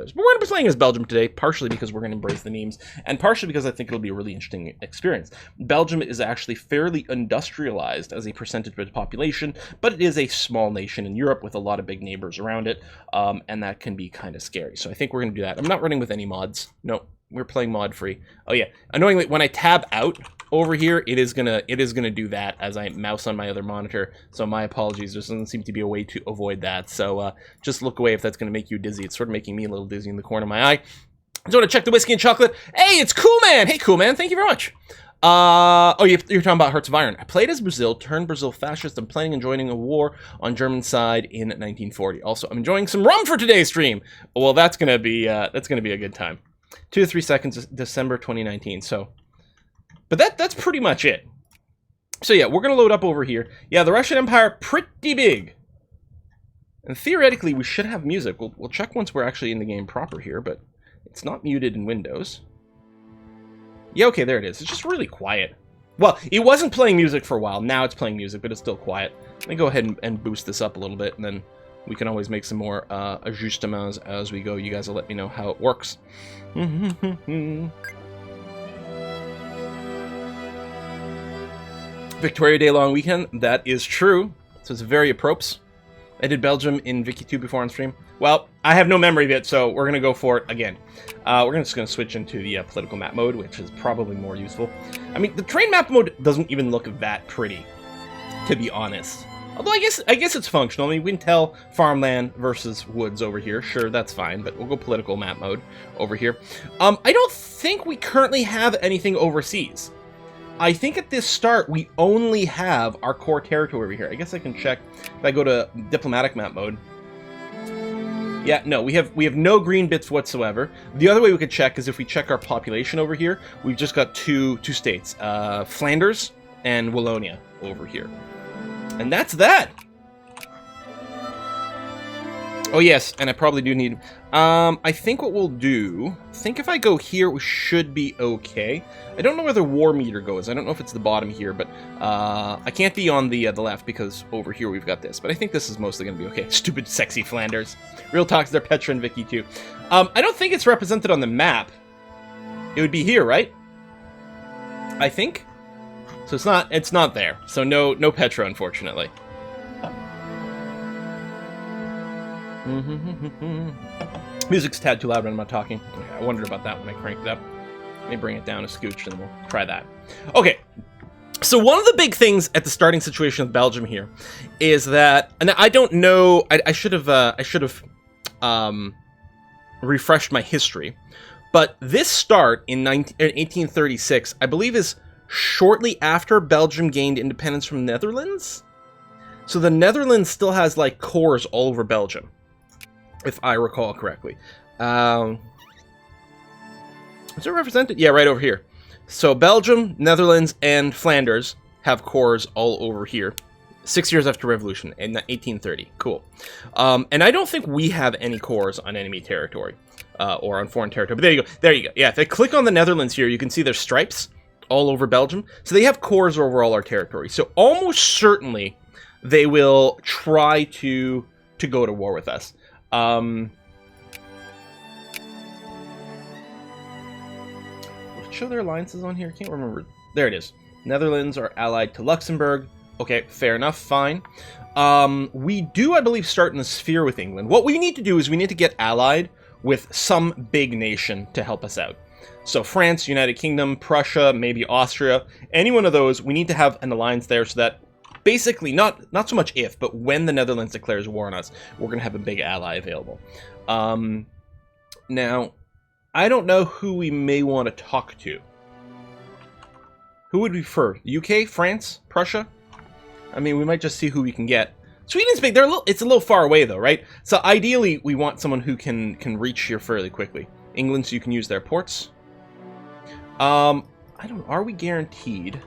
players. But we're going to be playing as Belgium today, partially because we're going to embrace the memes, and partially because I think it'll be a really interesting experience. Belgium is actually fairly industrialized as a percentage of the population, but it is a small nation in Europe with a lot of big neighbors around it, and that can be kind of scary. So I think we're going to do that. I'm not running with any mods. No, we're playing mod free. Oh yeah, annoyingly, when I tab out over here, it is gonna do that as I mouse on my other monitor. So my apologies. There doesn't seem to be a way to avoid that. So just look away if that's gonna make you dizzy. It's sort of making me a little dizzy in the corner of my eye. Just want to check the whiskey and chocolate. Hey, it's Cool Man. Hey, Cool Man. Thank you very much. Oh, you're talking about Hearts of Iron. I played as Brazil, turned Brazil fascist. I'm planning on joining a war on German side in 1940. Also, I'm enjoying some rum for today's stream. Well, that's gonna be a good time. 2 to 3 seconds, December 2019. So, but that's pretty much it. So yeah, we're gonna load up over here. Yeah, the Russian Empire, pretty big. And theoretically, we should have music. We'll check once we're actually in the game proper here, but it's not muted in Windows. Yeah, okay, there it is. It's just really quiet. Well, it wasn't playing music for a while. Now it's playing music, but it's still quiet. Let me go ahead and boost this up a little bit, and then we can always make some more ajustements as we go. You guys will let me know how it works. Victoria Day long weekend. That is true. So it's very appropriate. I did Belgium in Vicky 2 before on stream. Well, I have no memory of it, so we're going to go for it again. We're just going to switch into the political map mode, which is probably more useful. I mean, the train map mode doesn't even look that pretty, to be honest. Although I guess it's functional. I mean, we can tell farmland versus woods over here. Sure, that's fine, but we'll go political map mode over here. I don't think we currently have anything overseas. I think at this start, we only have our core territory over here. I guess I can check if I go to diplomatic map mode. Yeah, no, we have no green bits whatsoever. The other way we could check is if we check our population over here. We've just got two states, Flanders and Wallonia over here. And that's that. Oh yes, and I probably do need... I think what we'll do... I think if I go here, we should be okay. I don't know where the war meter goes. I don't know if it's the bottom here, but I can't be on the left because over here we've got this. But I think this is mostly going to be okay. Stupid, sexy Flanders. Real talks, they're Petra and Vicky too. I don't think it's represented on the map. It would be here, right? I think. So it's not there. So no Petra, unfortunately. Music's a tad too loud when I'm not talking. Okay, I wondered about that when I cranked it up. Let me bring it down a scooch and we'll try that. Okay. So one of the big things at the starting situation with Belgium here is that, and I don't know, I should have refreshed my history, but this start in 1836, I believe, is shortly after Belgium gained independence from the Netherlands. So the Netherlands still has like cores all over Belgium, if I recall correctly. Is it represented? Yeah, right over here. So Belgium, Netherlands, and Flanders have cores all over here. 6 years after Revolution, in 1830. Cool. And I don't think we have any cores on enemy territory, or on foreign territory. But there you go. There you go. Yeah, if I click on the Netherlands here, you can see there's stripes all over Belgium. So they have cores over all our territory. So almost certainly they will try to go to war with us. Show their alliances on here. I can't remember. There it is. Netherlands are allied to Luxembourg. Okay, fair enough. Fine. We do, I believe, start in the sphere with England. What we need to do is we need to get allied with some big nation to help us out. So France, United Kingdom, Prussia, maybe Austria. Any one of those, we need to have an alliance there so that basically, not so much if, but when the Netherlands declares war on us, we're going to have a big ally available. Now, I don't know who we may want to talk to. Who would we prefer? UK, France, Prussia? I mean, we might just see who we can get. Sweden's big. It's a little far away, though, right? So ideally, we want someone who can reach here fairly quickly. England, so you can use their ports. I don't. Are we guaranteed?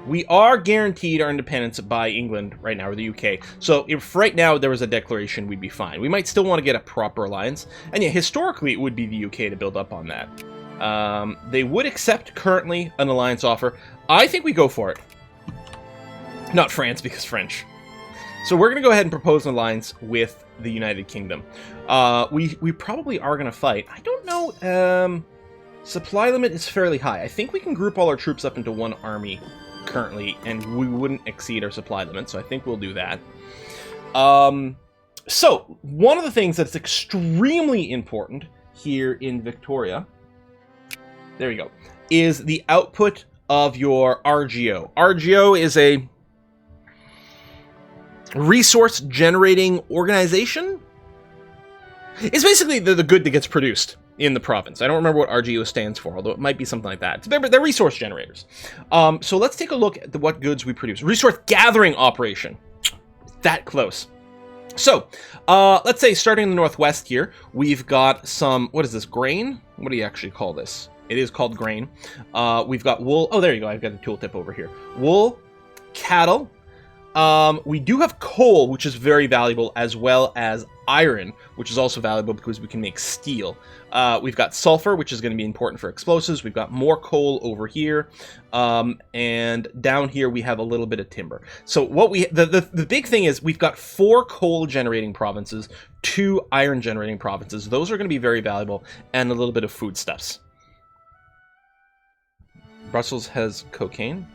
We are guaranteed our independence by England right now, or the UK. So if right now there was a declaration, we'd be fine. We might still want to get a proper alliance. And yeah, historically, it would be the UK to build up on that. They would accept currently an alliance offer. I think we go for it. Not France, because French. So we're going to go ahead and propose an alliance with the United Kingdom. We probably are going to fight. I don't know. Supply limit is fairly high. I think we can group all our troops up into one army currently, and we wouldn't exceed our supply limit, so I think we'll do that. So, one of the things that's extremely important here in Victoria, there you go, is the output of your RGO. RGO is a resource generating organization. It's basically the good that gets produced in the province. I don't remember what RGO stands for, although it might be something like that. They're resource generators. So let's take a look at what goods we produce. Resource gathering operation. That close. So, let's say starting in the northwest here, we've got some, what is this, grain? What do you actually call this? It is called grain. We've got wool. Oh, there you go. I've got the tooltip over here. Wool, cattle. We do have coal, which is very valuable, as well as iron, which is also valuable because we can make steel. We've got sulfur, which is going to be important for explosives. We've got more coal over here, and down here we have a little bit of timber. So what the big thing is we've got 4 coal generating provinces, 2 iron generating provinces. Those are going to be very valuable, and a little bit of foodstuffs. Brussels has cocaine.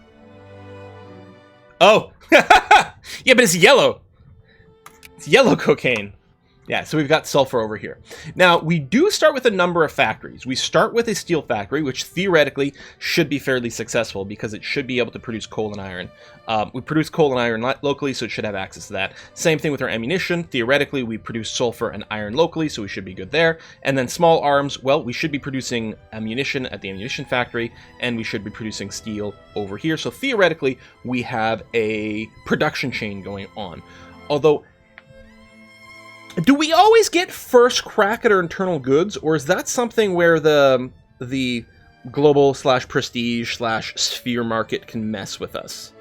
Oh, yeah, but it's yellow. It's yellow cocaine. Yeah, so we've got sulfur over here. Now, we do start with a number of factories. We start with a steel factory, which theoretically should be fairly successful because it should be able to produce coal and iron. We produce coal and iron locally, so it should have access to that. Same thing with our ammunition. Theoretically, we produce sulfur and iron locally, so we should be good there. And then small arms, well, we should be producing ammunition at the ammunition factory, and we should be producing steel over here. So theoretically, we have a production chain going on. Although, do we always get first crack at our internal goods, or is that something where the global / prestige / sphere market can mess with us?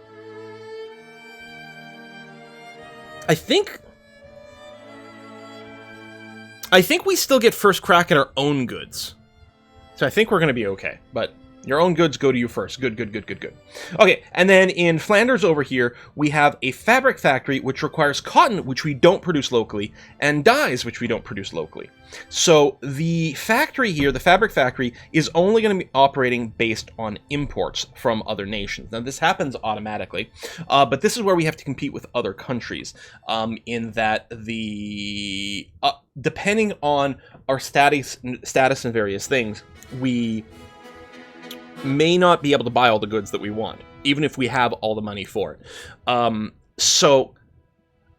I think we still get first crack at our own goods. So I think we're going to be okay, but your own goods go to you first. Good. Okay, and then in Flanders over here, we have a fabric factory which requires cotton, which we don't produce locally, and dyes, which we don't produce locally. So the factory here, the fabric factory, is only going to be operating based on imports from other nations. Now, this happens automatically, but this is where we have to compete with other countries, in that the depending on our status and various things, we may not be able to buy all the goods that we want, even if we have all the money for it. So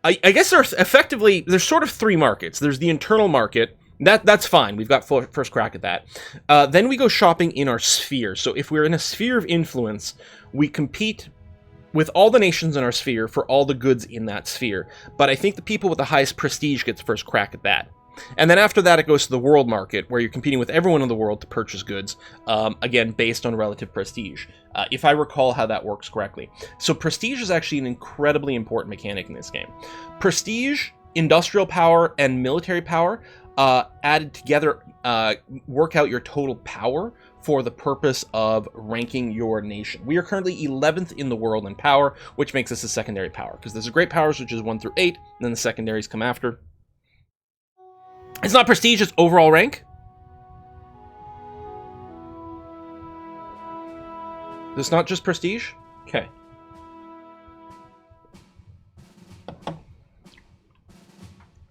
I guess there's sort of 3 markets. There's the internal market. That's fine. We've got first crack at that. Then we go shopping in our sphere. So if we're in a sphere of influence, we compete with all the nations in our sphere for all the goods in that sphere. But I think the people with the highest prestige gets first crack at that. And then after that, it goes to the world market, where you're competing with everyone in the world to purchase goods, again, based on relative prestige, if I recall how that works correctly. So prestige is actually an incredibly important mechanic in this game. Prestige, industrial power, and military power added together work out your total power for the purpose of ranking your nation. We are currently 11th in the world in power, which makes us a secondary power, because there's a great powers, which is 1 through 8, and then the secondaries come after. It's not prestige, it's overall rank. It's not just prestige? Okay.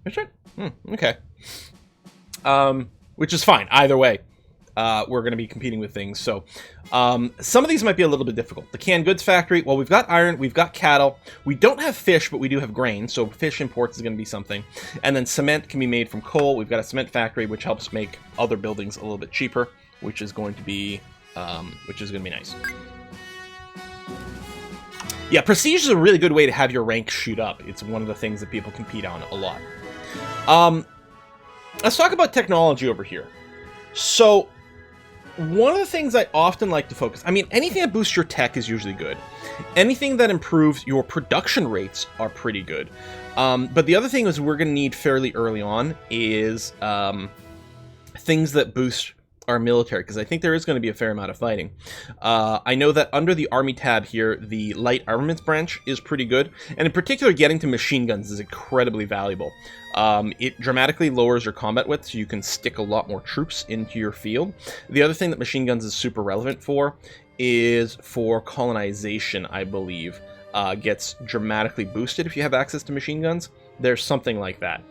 That's right. Okay. Which is fine, either way. We're going to be competing with things. So some of these might be a little bit difficult. The canned goods factory, well, we've got iron, we've got cattle. We don't have fish, but we do have grain. So fish imports is going to be something. And then cement can be made from coal. We've got a cement factory, which helps make other buildings a little bit cheaper, which is going to be nice. Yeah, prestige is a really good way to have your rank shoot up. It's one of the things that people compete on a lot. Let's talk about technology over here. So, one of the things I often like to focus... I mean, anything that boosts your tech is usually good. Anything that improves your production rates are pretty good. But the other thing is we're going to need fairly early on is things that boost our military, because I think there is going to be a fair amount of fighting. I know that under the Army tab here, the light armaments branch is pretty good, and in particular, getting to machine guns is incredibly valuable. It dramatically lowers your combat width, so you can stick a lot more troops into your field. The other thing that machine guns is super relevant for is for colonization, I believe. Gets dramatically boosted if you have access to machine guns. There's something like that.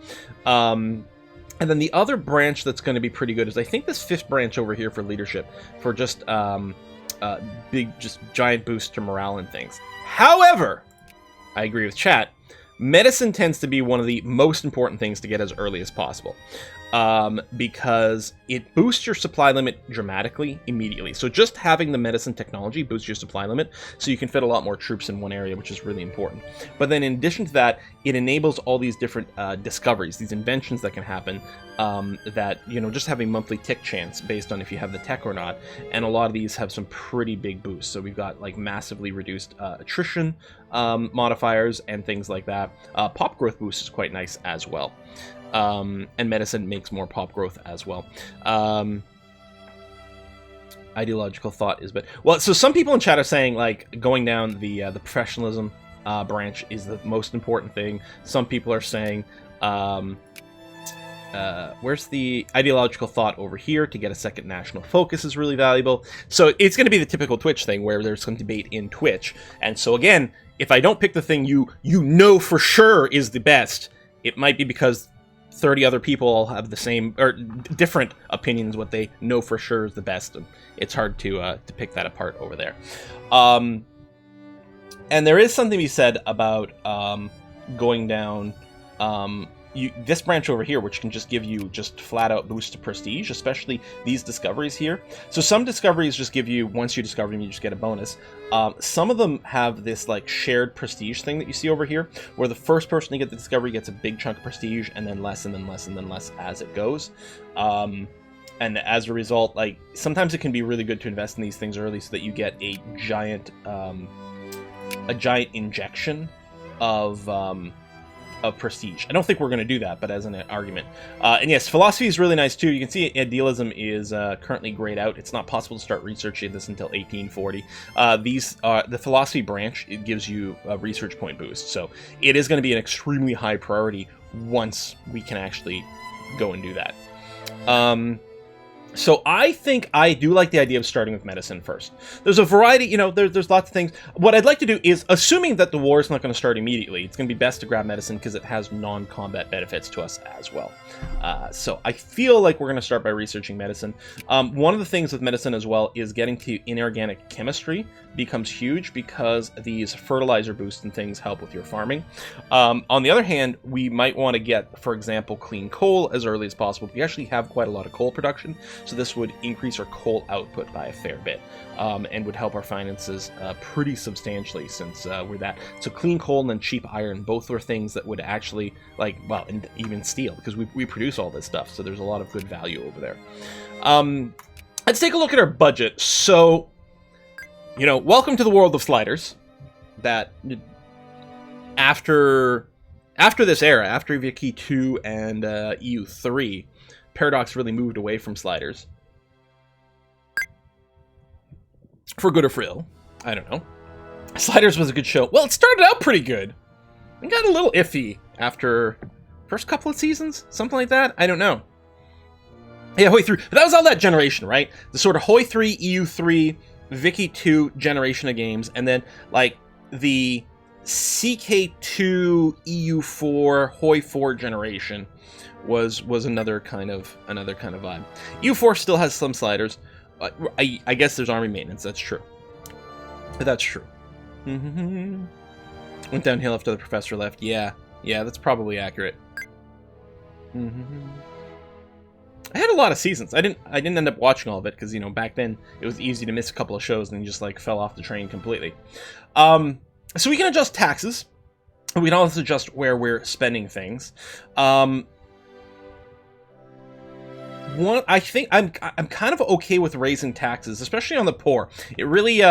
And then the other branch that's going to be pretty good is, I think, this 5th branch over here for leadership, for just big, just giant boost to morale and things. However, I agree with chat, medicine tends to be one of the most important things to get as early as possible. Because it boosts your supply limit dramatically immediately. So just having the medicine technology boosts your supply limit, so you can fit a lot more troops in one area, which is really important. But then in addition to that, it enables all these different discoveries, these inventions that can happen, that, you know, just have a monthly tick chance based on if you have the tech or not. And a lot of these have some pretty big boosts. So we've got like massively reduced attrition modifiers and things like that. Pop growth boost is quite nice as well. And medicine makes more pop growth as well. Ideological thought is, but well, so some people in chat are saying like going down the professionalism branch is the most important thing. Some people are saying where's the ideological thought over here to get a second national focus is really valuable. So it's going to be the typical Twitch thing where there's some debate in Twitch. And so again, if I don't pick the thing you know for sure is the best, it might be because 30 other people all have the same or different opinions what they know for sure is the best. And it's hard to pick that apart over there. And there is something to be said about going down this branch over here, which can just give you just flat out boost to prestige, especially these discoveries here. So some discoveries just give you, once you discover them, you just get a bonus. Some of them have this like shared prestige thing that you see over here, where the first person to get the discovery gets a big chunk of prestige, and then less, and then less, and then less as it goes. And as a result, like sometimes it can be really good to invest in these things early so that you get a giant injection of prestige. I don't think we're going to do that, but as an argument. And yes, philosophy is really nice too. You can see idealism is currently grayed out. It's not possible to start researching this until 1840. The philosophy branch, it gives you a research point boost. So it is going to be an extremely high priority once we can actually go and do that. So I think I do like the idea of starting with medicine first. There's a variety, you know, there's lots of things. What I'd like to do is, assuming that the war is not going to start immediately, it's going to be best to grab medicine because it has non-combat benefits to us as well. So I feel like we're going to start by researching medicine. One of the things with medicine as well is getting to inorganic chemistry becomes huge because these fertilizer boosts and things help with your farming. On the other hand, we might want to get, for example, clean coal as early as possible. We actually have quite a lot of coal production, so this would increase our coal output by a fair bit, and would help our finances pretty substantially since we're that. So clean coal and then cheap iron, both are things that would actually, like, well, and even steel, because we produce all this stuff, so there's a lot of good value over there. Let's take a look at our budget. So, you know, welcome to the world of sliders. That after this era, after Vicky 2 and EU 3, Paradox really moved away from sliders. For good or for ill, I don't know. Sliders was a good show. Well, it started out pretty good. It got a little iffy after first couple of seasons, something like that. I don't know. Yeah, Hoi 3. But that was all that generation, right? The sort of Hoi 3, EU 3, Vicky 2 generation of games, and then like the CK2, EU 4, Hoi 4 generation was another kind of vibe. EU 4 still has some sliders. I guess there's army maintenance. That's true. But that's true. Went downhill after the professor left. Yeah, that's probably accurate. I had a lot of seasons. I didn't end up watching all of it because, you know, back then it was easy to miss a couple of shows and then you just like fell off the train completely. So we can adjust taxes. We can also adjust where we're spending things. I think I'm kind of okay with raising taxes, especially on the poor. It really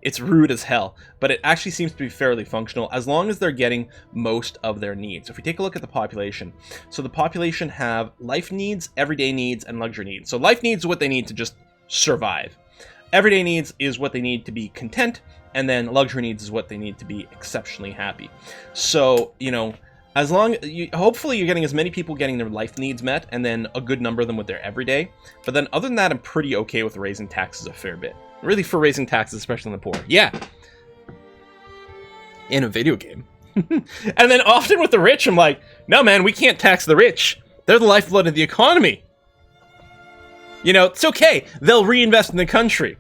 It's rude as hell, but it actually seems to be fairly functional as long as they're getting most of their needs. If we take a look at the population, so the population have life needs, everyday needs, and luxury needs. So life needs is what they need to just survive. Everyday needs is what they need to be content, and then luxury needs is what they need to be exceptionally happy. So, you know, as long hopefully you're getting as many people getting their life needs met, and then a good number of them with their everyday. But then other than that, I'm pretty okay with raising taxes a fair bit. Really, for raising taxes, especially on the poor. Yeah. In a video game. And then often with the rich, I'm like, no man, we can't tax the rich. They're the lifeblood of the economy. You know, it's okay. They'll reinvest in the country.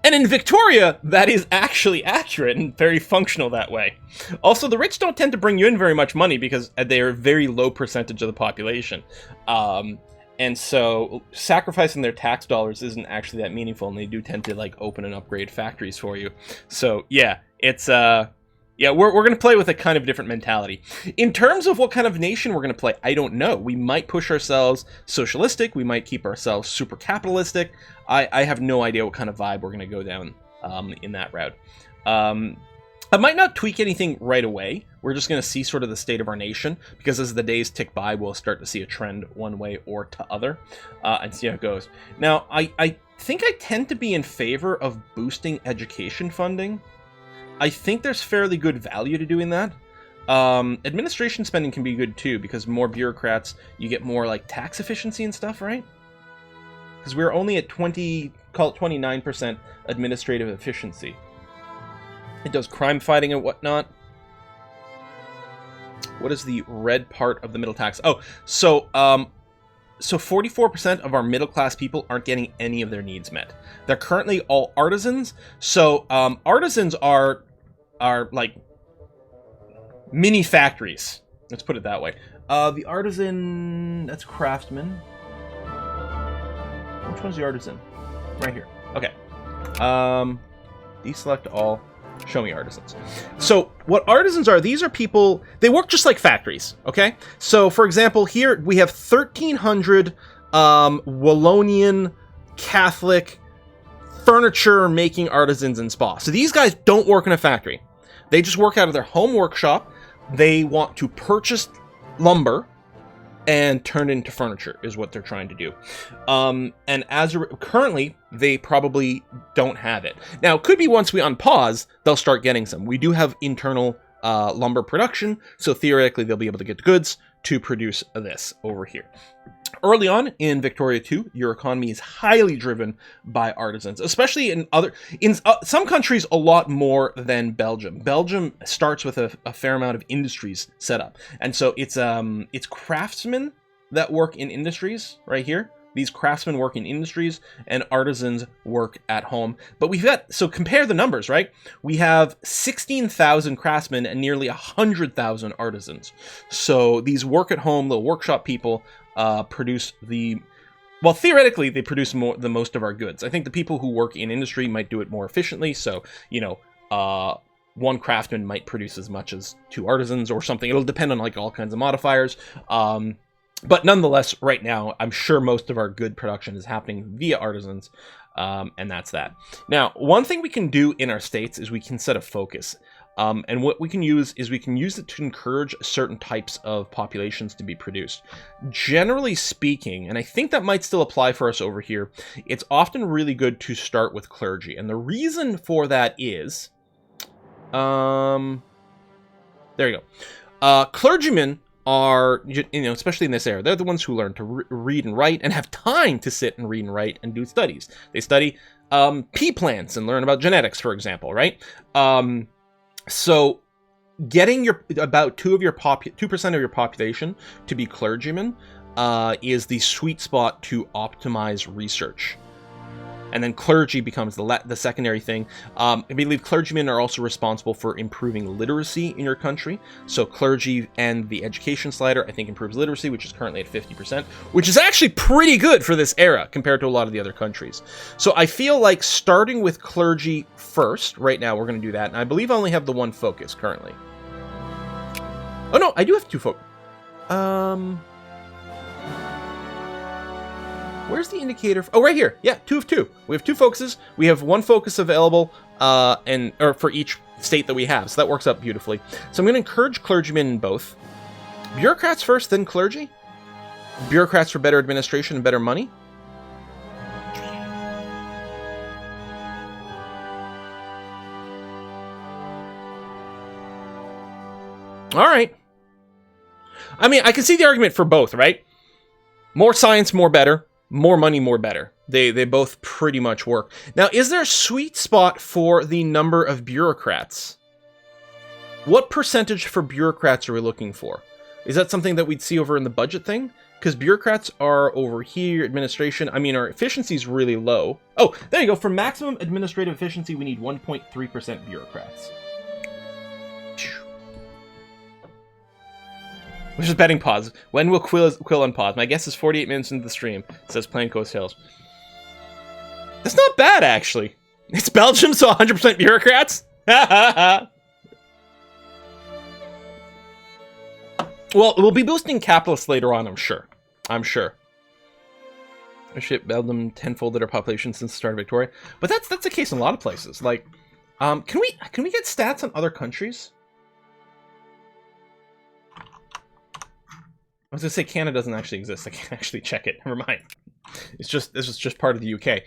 And in Victoria, that is actually accurate and very functional that way. Also, the rich don't tend to bring you in very much money because they're a very low percentage of the population. And so sacrificing their tax dollars isn't actually that meaningful, and they do tend to like open and upgrade factories for you. So yeah, it's yeah, we're going to play with a kind of different mentality. In terms of what kind of nation we're going to play, I don't know. We might push ourselves socialistic. We might keep ourselves super capitalistic. I have no idea what kind of vibe we're going to go down in that route. I might not tweak anything right away. We're just going to see sort of the state of our nation, because as the days tick by, we'll start to see a trend one way or to other, and see how it goes. Now, I think I tend to be in favor of boosting education funding. I think there's fairly good value to doing that. Administration spending can be good too, because more bureaucrats, you get more like tax efficiency and stuff, right? Because we're only at 29% administrative efficiency. It does crime fighting and whatnot. What is the red part of the middle tax? Oh, so 44% of our middle class people aren't getting any of their needs met. They're currently all artisans. So artisans are like mini factories. Let's put it that way. The artisan, that's craftsman. Which one's the artisan? Right here. Okay. Deselect all. Show me artisans. So what artisans are, these are people, they work just like factories, okay? So for example, here we have 1,300 Wallonian Catholic furniture making artisans in Spa. So these guys don't work in a factory. They just work out of their home workshop. They want to purchase lumber and turn it into furniture is what they're trying to do. And currently, they probably don't have it. Now, it could be once we unpause, they'll start getting some. We do have internal lumber production, so theoretically they'll be able to get the goods to produce this over here. Early on in Victoria 2, your economy is highly driven by artisans, especially in some countries a lot more than Belgium. Belgium starts with a fair amount of industries set up, and so it's craftsmen that work in industries right here. These craftsmen work in industries and artisans work at home. But so compare the numbers, right? We have 16,000 craftsmen and nearly 100,000 artisans. So these work at home, little workshop people produce theoretically they produce the most of our goods. I think the people who work in industry might do it more efficiently. So, you know, one craftsman might produce as much as 2 artisans or something. It'll depend on like all kinds of modifiers. But nonetheless, right now, I'm sure most of our good production is happening via artisans, and that's that. Now, one thing we can do in our states is we can set a focus. And what we can use is we can use it to encourage certain types of populations to be produced. Generally speaking, and I think that might still apply for us over here, it's often really good to start with clergy. And the reason for that is, there you go. Clergymen are, you know, especially in this era, they're the ones who learn to read and write and have time to sit and read and write and do studies. They study pea plants and learn about genetics, for example, right? So getting about 2% of your population to be clergymen is the sweet spot to optimize research. And then clergy becomes the secondary thing. I believe clergymen are also responsible for improving literacy in your country. So clergy and the education slider, I think, improves literacy, which is currently at 50%, which is actually pretty good for this era compared to a lot of the other countries. So I feel like starting with clergy first, right now we're going to do that. And I believe I only have the one focus currently. Oh no, I do have 2 focus. Where's the indicator? Oh, right here. Yeah, 2 of 2. We have 2 focuses. We have 1 focus available or for each state that we have. So that works out beautifully. So I'm going to encourage clergymen in both. Bureaucrats first, then clergy. Bureaucrats for better administration and better money. All right. I mean, I can see the argument for both, right? More science, more better. More money, more better. They both pretty much work. Now, is there a sweet spot for the number of bureaucrats? What percentage for bureaucrats are we looking for? Is that something that we'd see over in the budget thing? Because bureaucrats are over here, administration. I mean, our efficiency is really low. Oh, there you go. For maximum administrative efficiency, we need 1.3% bureaucrats. Which is betting pause. When will Quill unpause? My guess is 48 minutes into the stream, says Plain Coast Hills. That's not bad, actually. It's Belgium, so 100% bureaucrats? Well, we'll be boosting capitalists later on, I'm sure. I'm sure. Shit, Belgium tenfolded their population since the start of Victoria. But that's the case in a lot of places. Like, can we get stats on other countries? I was gonna say Canada doesn't actually exist. I can't actually check it. Never mind. This is just part of the UK.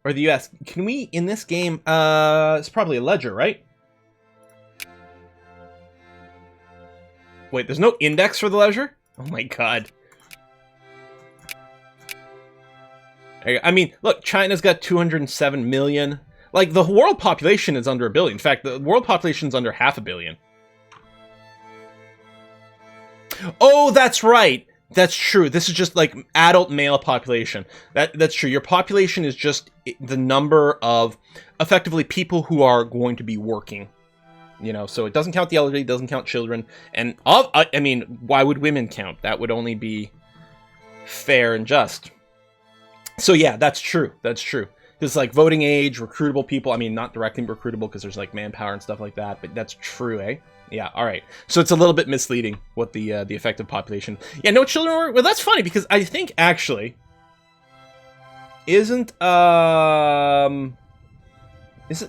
Or the US. Can we, in this game, it's probably a ledger, right? Wait, there's no index for the ledger? Oh my god. I mean, look, China's got 207 million. Like, the world population is under 1 billion. In fact, the world population is under 500 million. Oh, that's right. That's true. This is just like adult male population. That's true. Your population is just the number of effectively people who are going to be working. You know, so it doesn't count the elderly, it doesn't count children. And I mean, why would women count? That would only be fair and just. So yeah, that's true. That's true. Because like voting age, recruitable people. I mean, not directly recruitable because there's like manpower and stuff like that. But that's true, eh? Yeah, all right. So it's a little bit misleading what the effective population. Yeah, no children were. Well, that's funny because I think actually isn't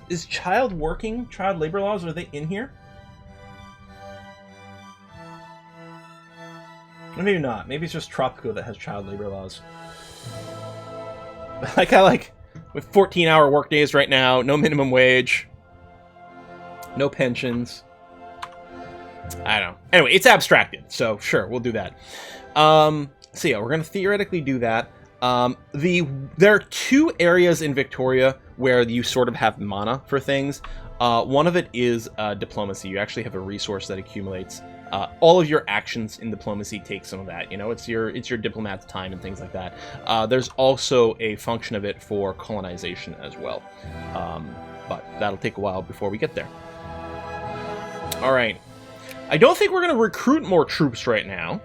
is child labor laws, are they in here? Maybe not. Maybe it's just Tropico that has child labor laws. Like I like with 14-hour work days right now, no minimum wage, no pensions. I don't know. Anyway, it's abstracted, so sure, we'll do that. So yeah, we're gonna theoretically do that. There are 2 areas in Victoria where you sort of have mana for things. One of it is diplomacy. You actually have a resource that accumulates. All of your actions in diplomacy take some of that. You know, it's your diplomat's time and things like that. There's also a function of it for colonization as well, but that'll take a while before we get there. All right. I don't think we're going to recruit more troops right now.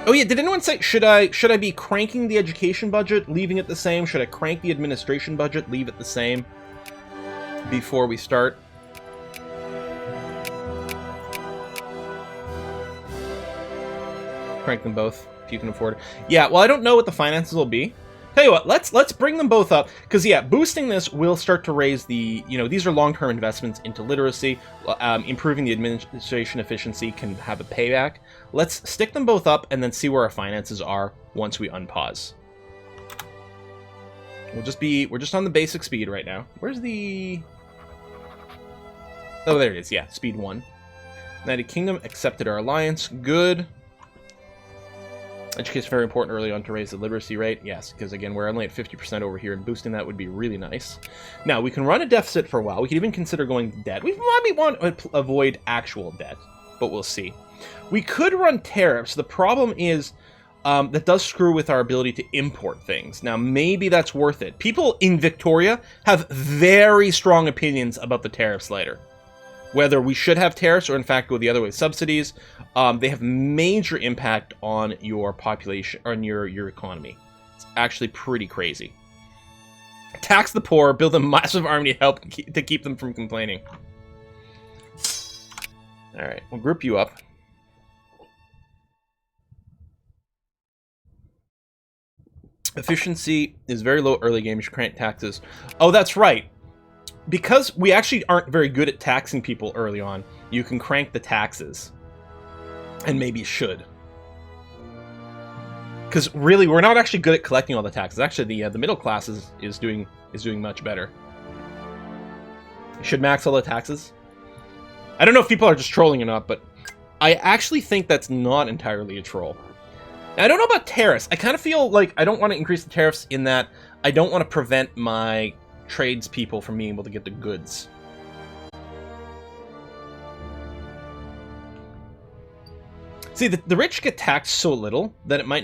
Oh yeah, did anyone say, should I be cranking the education budget, leaving it the same? Should I crank the administration budget, leave it the same before we start? Crank them both, if you can afford it. Yeah, well, I don't know what the finances will be. Tell you what, let's bring them both up, because yeah, boosting this will start to raise the, you know, these are long-term investments into literacy. Improving the administration efficiency can have a payback. Let's stick them both up and then see where our finances are once we unpause. We're just on the basic speed right now. Where's the... Oh, there it is, yeah, speed 1. United Kingdom accepted our alliance, good. Education is very important early on to raise the literacy rate. Yes, because again, we're only at 50% over here, and boosting that would be really nice. Now, we can run a deficit for a while. We could even consider going to debt. We might want to avoid actual debt, but we'll see. We could run tariffs. The problem is that does screw with our ability to import things. Now, maybe that's worth it. People in Victoria have very strong opinions about the tariffs later. Whether we should have tariffs or in fact go the other way, subsidies, they have major impact on your population, or on your economy. It's actually pretty crazy. Tax the poor, build a massive army to help to keep them from complaining. All right, we'll group you up. Efficiency is very low early game. You should crank taxes. Oh, that's right. Because we actually aren't very good at taxing people early on, you can crank the taxes. And maybe should. Because really, we're not actually good at collecting all the taxes. Actually, the middle class is doing much better. Should max all the taxes? I don't know if people are just trolling or not, but I actually think that's not entirely a troll. Now, I don't know about tariffs. I kind of feel like I don't want to increase the tariffs in that I don't want to prevent my tradespeople from being able to get the goods. See, the rich get taxed so little that it might